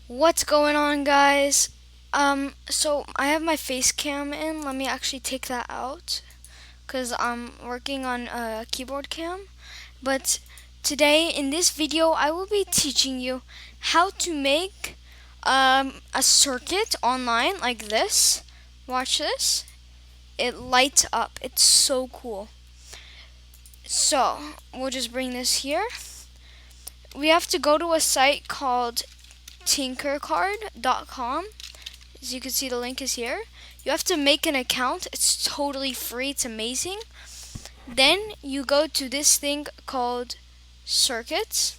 What's going on, guys? So I have my face cam in. Let me actually take that out because I'm working on a keyboard cam. But today in this video, I will be teaching you how to make a circuit online like this. Watch this. It lights up. It's so cool. So we'll just bring this here. We have to go to a site called tinkercard.com. As you can see, the link is here. You have to make an account. It's totally free. It's amazing. Then you go to this thing called circuits.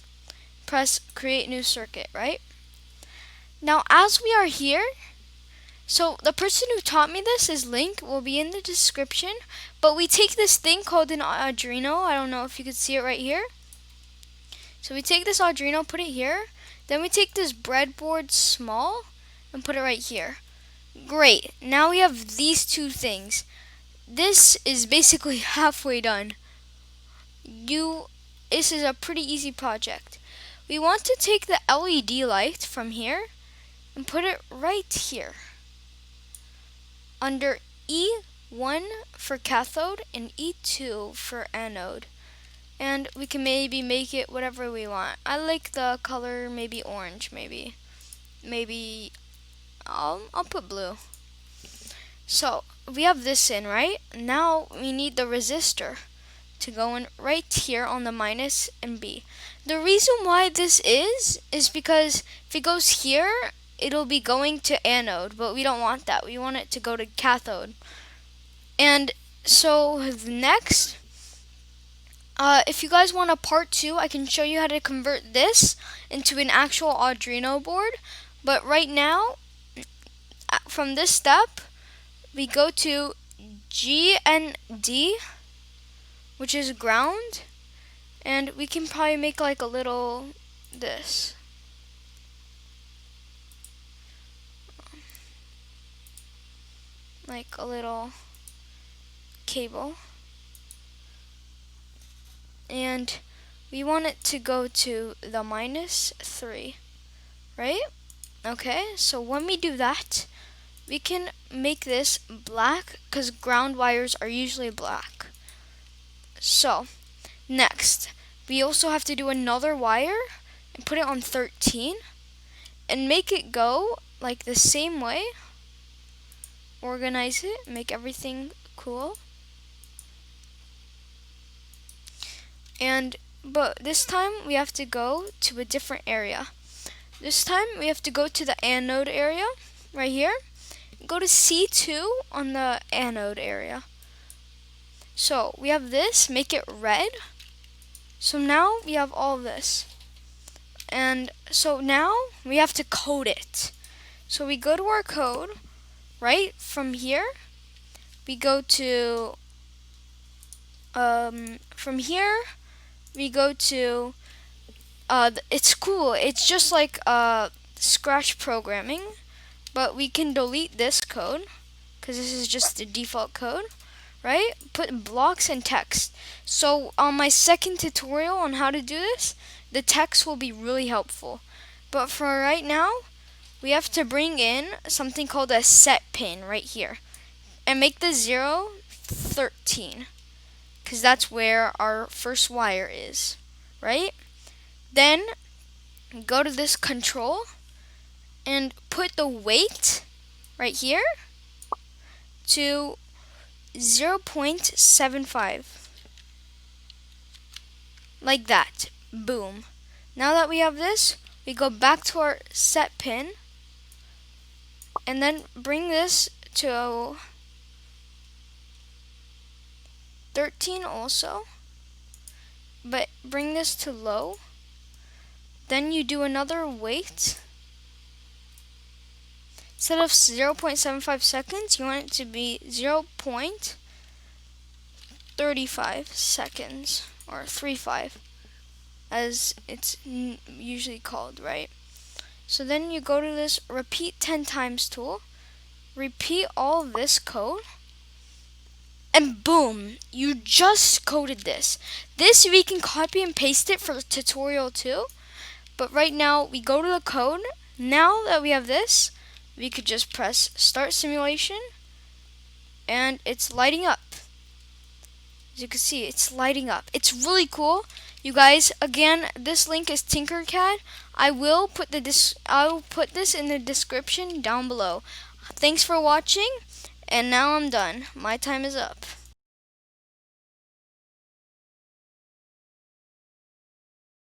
Press create new circuit, right? Now, as we are here, so the person who taught me this, his link will be in the description. But we take this thing called an Arduino. I don't know if you can see it right here. So we take this Arduino, put it here. Then we take this breadboard small and put it right here. Great. Now we have these two things. This is basically halfway done. This is a pretty easy project. We want to take the LED light from here and put it right here under E1 for cathode and E2 for anode. And we can maybe make it whatever we want. I like the color maybe orange, maybe I'll put blue. So we have this in, right? Now we need the resistor to go in right here on the minus and B. The reason why this is because if it goes here, it'll be going to anode, but we don't want that. We want it to go to cathode. And so next, if you guys want a part 2, I can show you how to convert this into an actual Arduino board. But right now, from this step, we go to G and D, which is ground, and we can probably make like a little this. Like a little cable. And we want it to go to the -3, right? Okay, so when we do that, we can make this black because ground wires are usually black. So, next, we also have to do another wire and put it on 13 and make it go like the same way. Organize it, make everything cool. But this time we have to go to a different area. This time we have to go to the anode area right here. Go to C2 on the anode area. So we have this, make it red. So now we have all this. And so now we have to code it. So we go to our code, right? From here, we go to, from here, we go to, it's cool. It's just like Scratch programming, but we can delete this code because this is just the default code, right? Put blocks and text. So on my second tutorial on how to do this, the text will be really helpful. But for right now, we have to bring in something called a set pin right here and make the 0 13 because that's where our first wire is, right? Then go to this control and put the weight right here to 0.75 like that. Boom. Now that we have this, we go back to our set pin and then bring this to 13 also, but bring this to low. Then you do another weight. Instead of 0.75 seconds, you want it to be 0.35 seconds, or 35, as it's usually called, right? So then you go to this repeat 10 times tool, repeat all this code, and boom, you just coded this. This we can copy and paste it for tutorial 2, but right now we go to the code, Now that we have this, we could just press start simulation, and it's lighting up. As you can see, it's lighting up. It's really cool. You guys, again, this link is Tinkercad. I will put this in the description down below. Thanks for watching, and now I'm done. My time is up.